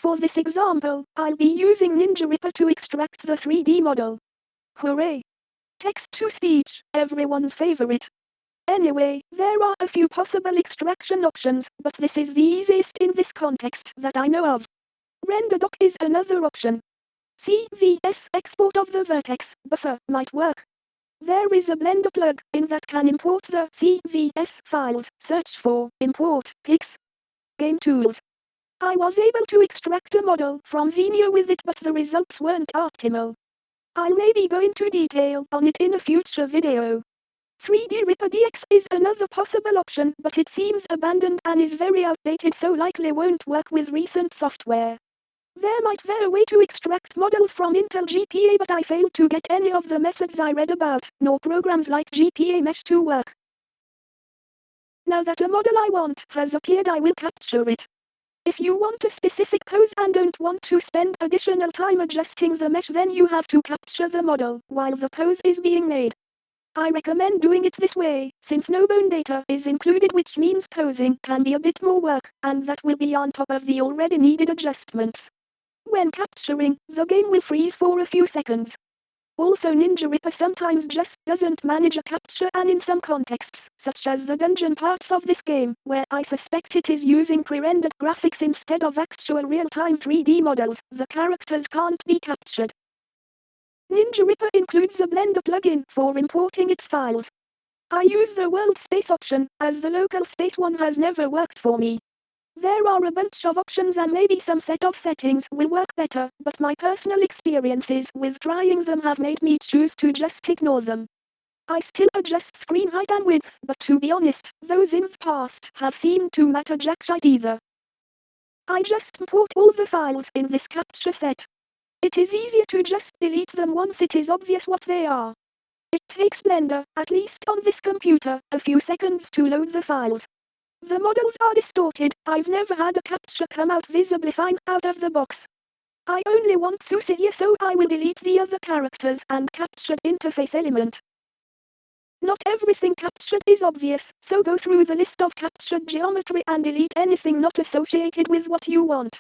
For this example, I'll be using NinjaRipper to extract the 3D model. Hooray! Text-to-speech, everyone's favorite. Anyway, there are a few possible extraction options, but this is the easiest in this context that I know of. RenderDoc is another option. CVS export of the vertex buffer might work. There is a Blender plug-in that can import the CVS files. Search for Import Pics. Game Tools. I was able to extract a model from Xenia with it, but the results weren't optimal. I'll maybe go into detail on it in a future video. 3D Ripper DX is another possible option, but it seems abandoned and is very outdated, so likely won't work with recent software. There might be a way to extract models from Intel GPA, but I failed to get any of the methods I read about, nor programs like GPA Mesh to work. Now that a model I want has appeared, I will capture it. If you want a specific pose and don't want to spend additional time adjusting the mesh, then you have to capture the model while the pose is being made. I recommend doing it this way, since no bone data is included, which means posing can be a bit more work, and that will be on top of the already needed adjustments. When capturing, the game will freeze for a few seconds. Also, NinjaRipper sometimes just doesn't manage a capture, and in some contexts, such as the dungeon parts of this game, where I suspect it is using pre-rendered graphics instead of actual real-time 3D models, the characters can't be captured. NinjaRipper includes a Blender plugin for importing its files. I use the world space option, as the local space one has never worked for me. There are a bunch of options and maybe some set of settings will work better, but my personal experiences with trying them have made me choose to just ignore them. I still adjust screen height and width, but to be honest, those in the past have seemed to matter jack shite either. I just import all the files in this capture set. It is easier to just delete them once it is obvious what they are. It takes Blender, at least on this computer, a few seconds to load the files. The models are distorted. I've never had a capture come out visibly fine out of the box. I only want Sucy here, so I will delete the other characters and captured interface element. Not everything captured is obvious, so go through the list of captured geometry and delete anything not associated with what you want.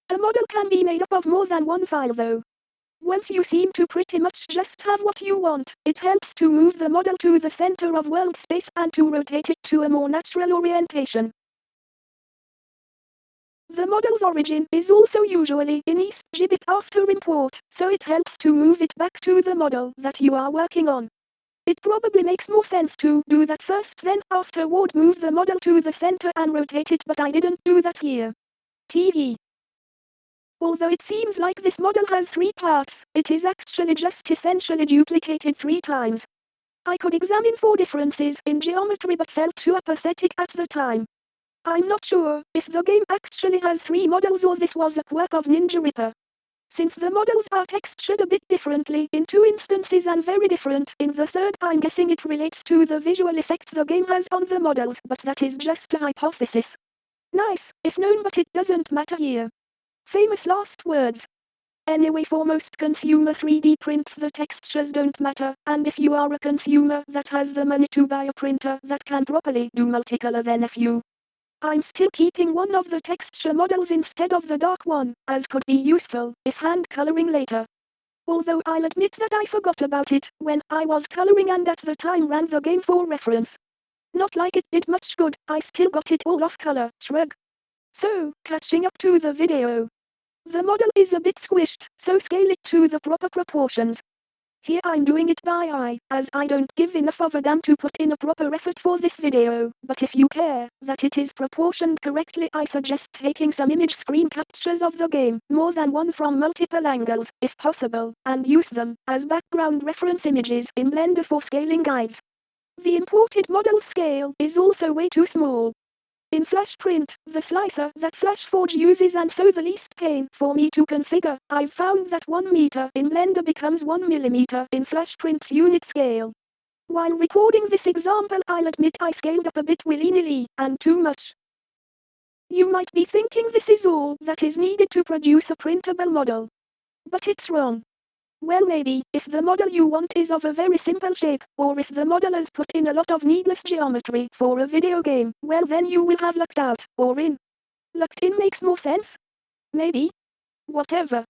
A model can be made up of more than one file though. Once you seem to pretty much just have what you want, it helps to move the model to the center of world space and to rotate it to a more natural orientation. The model's origin is also usually in East Gibbet after import, so it helps to move it back to the model that you are working on. It probably makes more sense to do that first, then afterward move the model to the center and rotate it, but I didn't do that here. TV. Although it seems like this model has 3 parts, it is actually just essentially duplicated 3 times. I could examine for differences in geometry but felt too apathetic at the time. I'm not sure if the game actually has 3 models or this was a quirk of NinjaRipper. Since the models are textured a bit differently in 2 instances and very different in the third, I'm guessing it relates to the visual effect the game has on the models, but that is just a hypothesis. Nice, if known, but it doesn't matter here. Famous last words. Anyway, for most consumer 3D prints the textures don't matter, and if you are a consumer that has the money to buy a printer that can properly do multicolor, then I'm still keeping one of the texture models instead of the dark one, as could be useful if hand coloring later. Although I'll admit that I forgot about it when I was coloring and at the time ran the game for reference. Not like it did much good, I still got it all off color, shrug. So, catching up to the video. The model is a bit squished, so scale it to the proper proportions. Here I'm doing it by eye, as I don't give enough of a damn to put in a proper effort for this video, but if you care that it is proportioned correctly, I suggest taking some image screen captures of the game, more than one from multiple angles, if possible, and use them as background reference images in Blender for scaling guides. The imported model's scale is also way too small. In FlashPrint, the slicer that FlashForge uses and so the least pain for me to configure, I've found that 1 meter in Blender becomes 1 millimeter in FlashPrint's unit scale. While recording this example, I'll admit I scaled up a bit willy-nilly, and too much. You might be thinking this is all that is needed to produce a printable model. But it's wrong. Well, maybe, if the model you want is of a very simple shape, or if the model has put in a lot of needless geometry for a video game, well then you will have lucked out, or in. Lucked in makes more sense? Maybe. Whatever.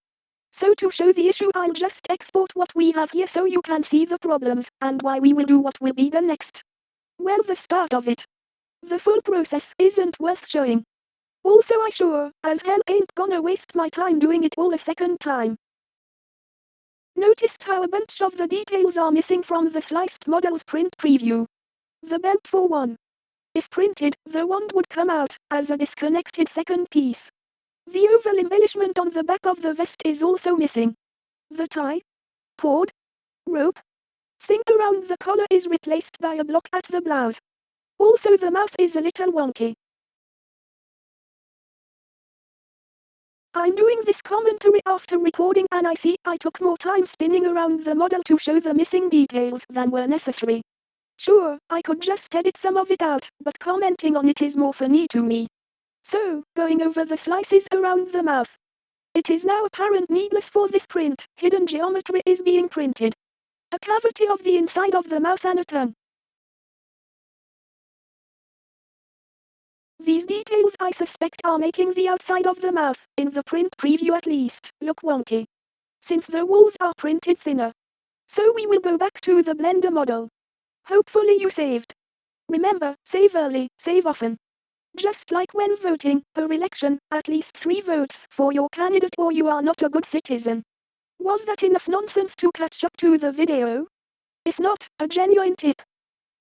So to show the issue, I'll just export what we have here so you can see the problems, and why we will do what will be the next. Well, the start of it. The full process isn't worth showing. Also, I sure as hell ain't gonna waste my time doing it all a second time. Noticed how a bunch of the details are missing from the sliced model's print preview. The belt for one. If printed, the wand would come out as a disconnected second piece. The oval embellishment on the back of the vest is also missing. The tie, cord, rope, thing around the collar is replaced by a block at the blouse. Also, the mouth is a little wonky. I'm doing this commentary after recording, and I see I took more time spinning around the model to show the missing details than were necessary. Sure, I could just edit some of it out, but commenting on it is more funny to me. So, going over the slices around the mouth. It is now apparent needless for this print, hidden geometry is being printed. A cavity of the inside of the mouth and a tongue. These details I suspect are making the outside of the mouth, in the print preview at least, look wonky. Since the walls are printed thinner. So we will go back to the Blender model. Hopefully you saved. Remember, save early, save often. Just like when voting per election, at least 3 votes for your candidate or you are not a good citizen. Was that enough nonsense to catch up to the video? If not, a genuine tip.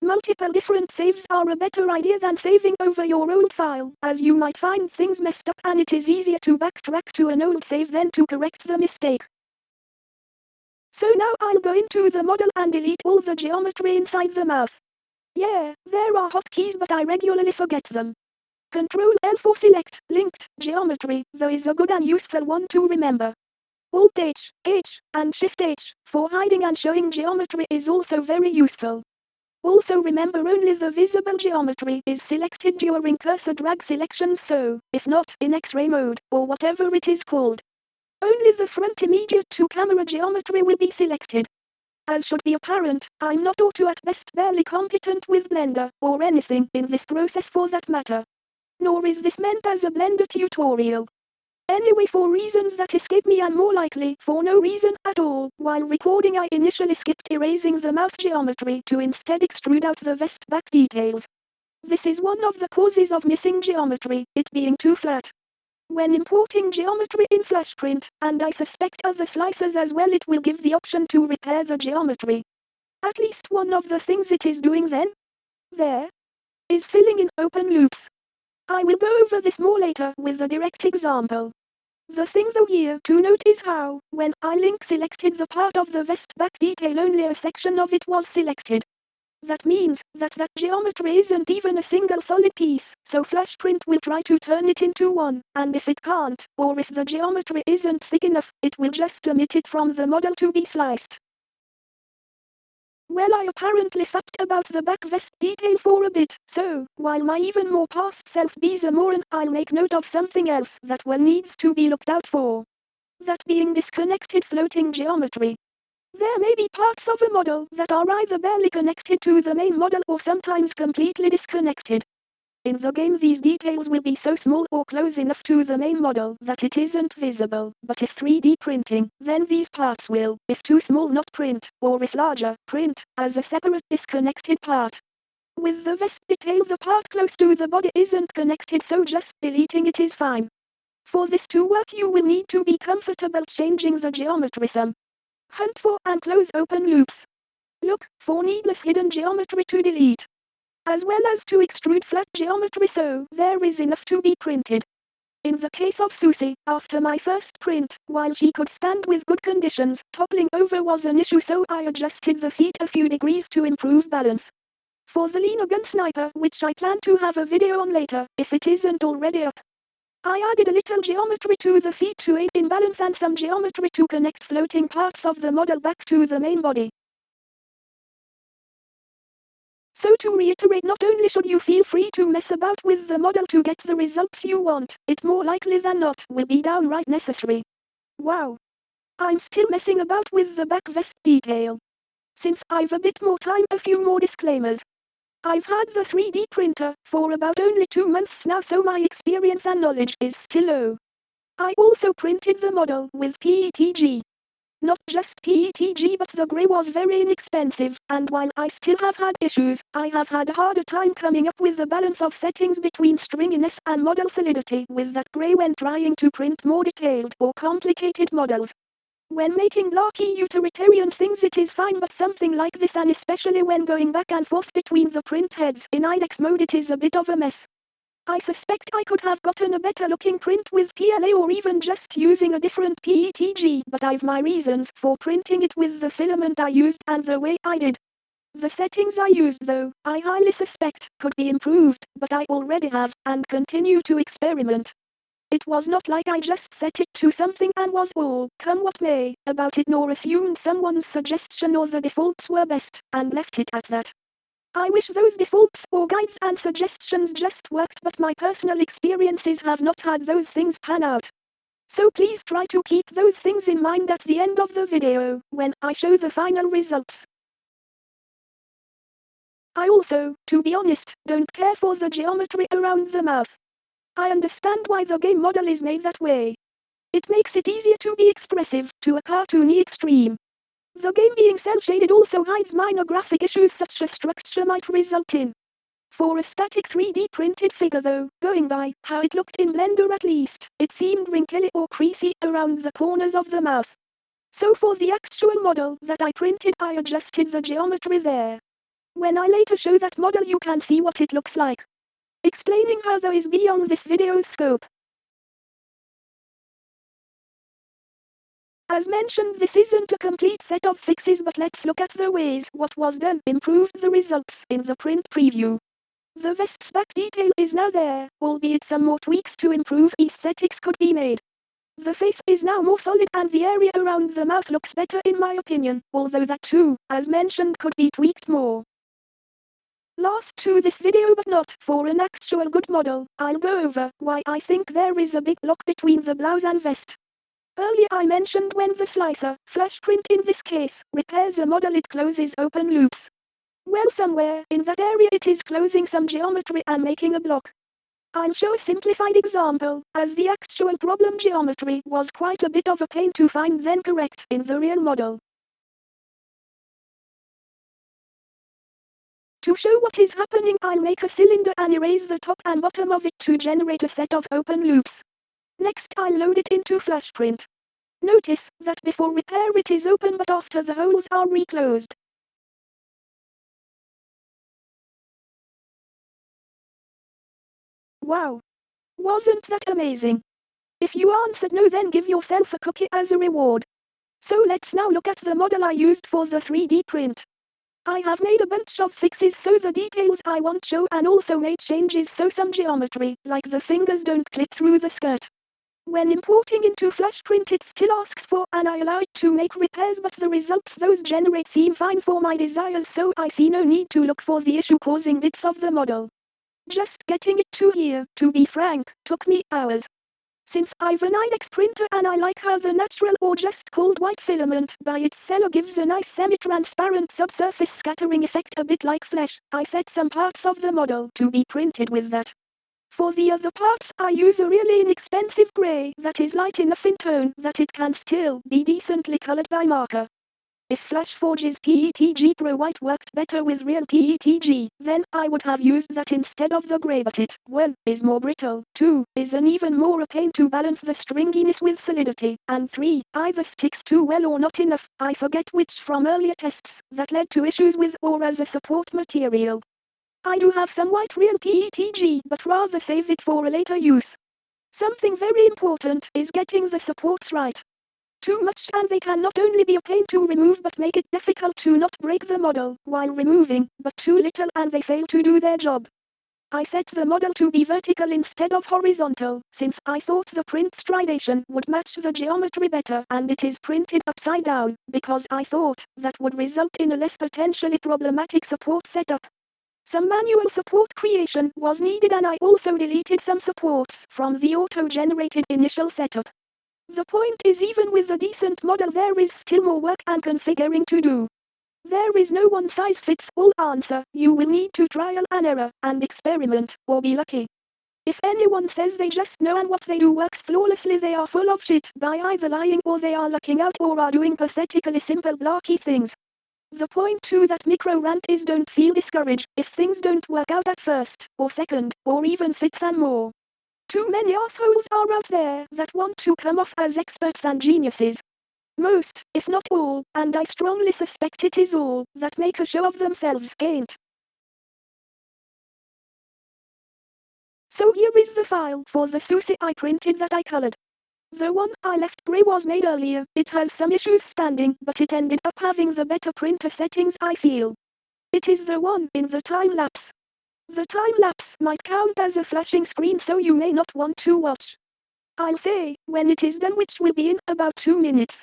Multiple different saves are a better idea than saving over your old file, as you might find things messed up and it is easier to backtrack to an old save than to correct the mistake. So now I'll go into the model and delete all the geometry inside the mouth. Yeah, there are hotkeys but I regularly forget them. Ctrl L for select, linked, geometry, though is a good and useful one to remember. Alt H, and Shift H, for hiding and showing geometry is also very useful. Also remember only the visible geometry is selected during cursor drag selections, so, if not in X-ray mode, or whatever it is called, only the front immediate to camera geometry will be selected. As should be apparent, I'm not or to at best barely competent with Blender, or anything in this process for that matter. Nor is this meant as a Blender tutorial. Anyway, for reasons that escape me and more likely for no reason at all, while recording I initially skipped erasing the mouth geometry to instead extrude out the vest back details. This is one of the causes of missing geometry, it being too flat. When importing geometry in FlashPrint, and I suspect other slicers as well, it will give the option to repair the geometry. At least one of the things it is doing then, there, is filling in open loops. I will go over this more later with a direct example. The thing though here to note is how, when I link selected the part of the vest back detail, only a section of it was selected. That means that geometry isn't even a single solid piece, so FlashPrint will try to turn it into one, and if it can't, or if the geometry isn't thick enough, it will just omit it from the model to be sliced. Well, I apparently fapped about the back vest detail for a bit, so, while my even more past self bees a moron, I'll make note of something else that well needs to be looked out for. That being disconnected floating geometry. There may be parts of a model that are either barely connected to the main model or sometimes completely disconnected. In the game these details will be so small or close enough to the main model that it isn't visible, but if 3D printing, then these parts will, if too small not print, or if larger, print, as a separate disconnected part. With the vest detail the part close to the body isn't connected, so just deleting it is fine. For this to work you will need to be comfortable changing the geometry some. Hunt for and close open loops. Look for needless hidden geometry to delete. As well as to extrude flat geometry so there is enough to be printed. In the case of Sucy, after my first print, while she could stand with good conditions, toppling over was an issue, so I adjusted the feet a few degrees to improve balance. For the Leaner Gun Sniper, which I plan to have a video on later, if it isn't already up, I added a little geometry to the feet to aid in balance and some geometry to connect floating parts of the model back to the main body. So to reiterate, not only should you feel free to mess about with the model to get the results you want, it more likely than not will be downright necessary. Wow. I'm still messing about with the back vest detail. Since I've a bit more time, a few more disclaimers. I've had the 3D printer for about only 2 months now, so my experience and knowledge is still low. I also printed the model with PETG. Not just PETG, but the grey was very inexpensive, and while I still have had issues, I have had a harder time coming up with the balance of settings between stringiness and model solidity with that grey when trying to print more detailed or complicated models. When making larky utilitarian things it is fine, but something like this, and especially when going back and forth between the print heads in IDEX mode, it is a bit of a mess. I suspect I could have gotten a better looking print with PLA or even just using a different PETG, but I've my reasons for printing it with the filament I used and the way I did. The settings I used, though, I highly suspect could be improved, but I already have, and continue to experiment. It was not like I just set it to something and was all, come what may, about it, nor assumed someone's suggestion or the defaults were best, and left it at that. I wish those defaults or guides and suggestions just worked, but my personal experiences have not had those things pan out. So please try to keep those things in mind at the end of the video, when I show the final results. I also, to be honest, don't care for the geometry around the mouth. I understand why the game model is made that way. It makes it easier to be expressive, to a cartoony extreme. The game being cel-shaded also hides minor graphic issues such a structure might result in. For a static 3D printed figure though, going by how it looked in Blender at least, it seemed wrinkly or creasy around the corners of the mouth. So for the actual model that I printed, I adjusted the geometry there. When I later show that model you can see what it looks like. Explaining how though is beyond this video's scope. As mentioned, this isn't a complete set of fixes, but let's look at the ways what was done improved the results in the print preview. The vest's back detail is now there, albeit some more tweaks to improve aesthetics could be made. The face is now more solid and the area around the mouth looks better in my opinion, although that too, as mentioned, could be tweaked more. Last to this video, but not for an actual good model, I'll go over why I think there is a big lock between the blouse and vest. Earlier I mentioned when the slicer, FlashPrint in this case, repairs a model it closes open loops. Well, somewhere in that area it is closing some geometry and making a block. I'll show a simplified example, as the actual problem geometry was quite a bit of a pain to find then correct in the real model. To show what is happening, I'll make a cylinder and erase the top and bottom of it to generate a set of open loops. Next I'll load it into FlashPrint. Notice that before repair it is open, but after the holes are reclosed. Wow! Wasn't that amazing? If you answered no, then give yourself a cookie as a reward. So let's now look at the model I used for the 3D print. I have made a bunch of fixes so the details I want show, and also made changes so some geometry, like the fingers, don't clip through the skirt. When importing into FlashPrint it still asks for, and I allow it to make repairs, but the results those generate seem fine for my desires, so I see no need to look for the issue causing bits of the model. Just getting it to here, to be frank, took me hours. Since I've an IDEX printer and I like how the natural or just called white filament by its cello gives a nice semi-transparent subsurface scattering effect a bit like flesh, I set some parts of the model to be printed with that. For the other parts I use a really inexpensive grey that is light enough in tone that it can still be decently colored by marker. If FlashForge's PETG Pro White worked better with real PETG, then I would have used that instead of the grey, but it, well, is more brittle, 2, is an even more a pain to balance the stringiness with solidity, and 3, either sticks too well or not enough, I forget which from earlier tests, that led to issues with or as a support material. I do have some white real PETG, but rather save it for a later use. Something very important is getting the supports right. Too much and they can not only be a pain to remove but make it difficult to not break the model while removing, but too little and they fail to do their job. I set the model to be vertical instead of horizontal, since I thought the print stridation would match the geometry better, and it is printed upside down, because I thought that would result in a less potentially problematic support setup. Some manual support creation was needed, and I also deleted some supports from the auto-generated initial setup. The point is, even with a decent model there is still more work and configuring to do. There is no one-size-fits-all answer, you will need to trial and error, and experiment, or be lucky. If anyone says they just know and what they do works flawlessly, they are full of shit, by either lying or they are lucking out or are doing pathetically simple blarky things. The point to that micro rant is don't feel discouraged if things don't work out at first, or second, or even fifth and more. Too many assholes are out there that want to come off as experts and geniuses. Most, if not all, and I strongly suspect it is all, that make a show of themselves, ain't. So here is the file for the Sucy I printed that I colored. The one I left gray was made earlier. It has some issues standing, but it ended up having the better printer settings, I feel. It is the one in the time lapse. The time lapse might count as a flashing screen, so you may not want to watch. I'll say when it is done, which will be in about 2 minutes.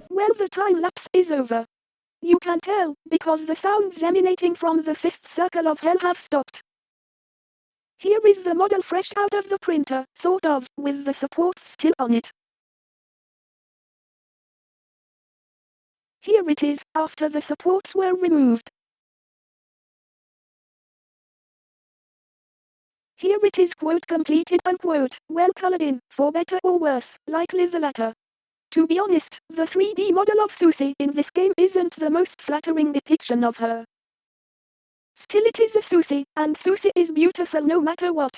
Well, the time lapse is over. You can tell, because the sounds emanating from the fifth circle of hell have stopped. Here is the model fresh out of the printer, sort of, with the supports still on it. Here it is, after the supports were removed. Here it is, quote, completed, unquote, well colored in, for better or worse, likely the latter. To be honest, the 3D model of Sucy in this game isn't the most flattering depiction of her. Still, it is a Sucy, and Sucy is beautiful no matter what.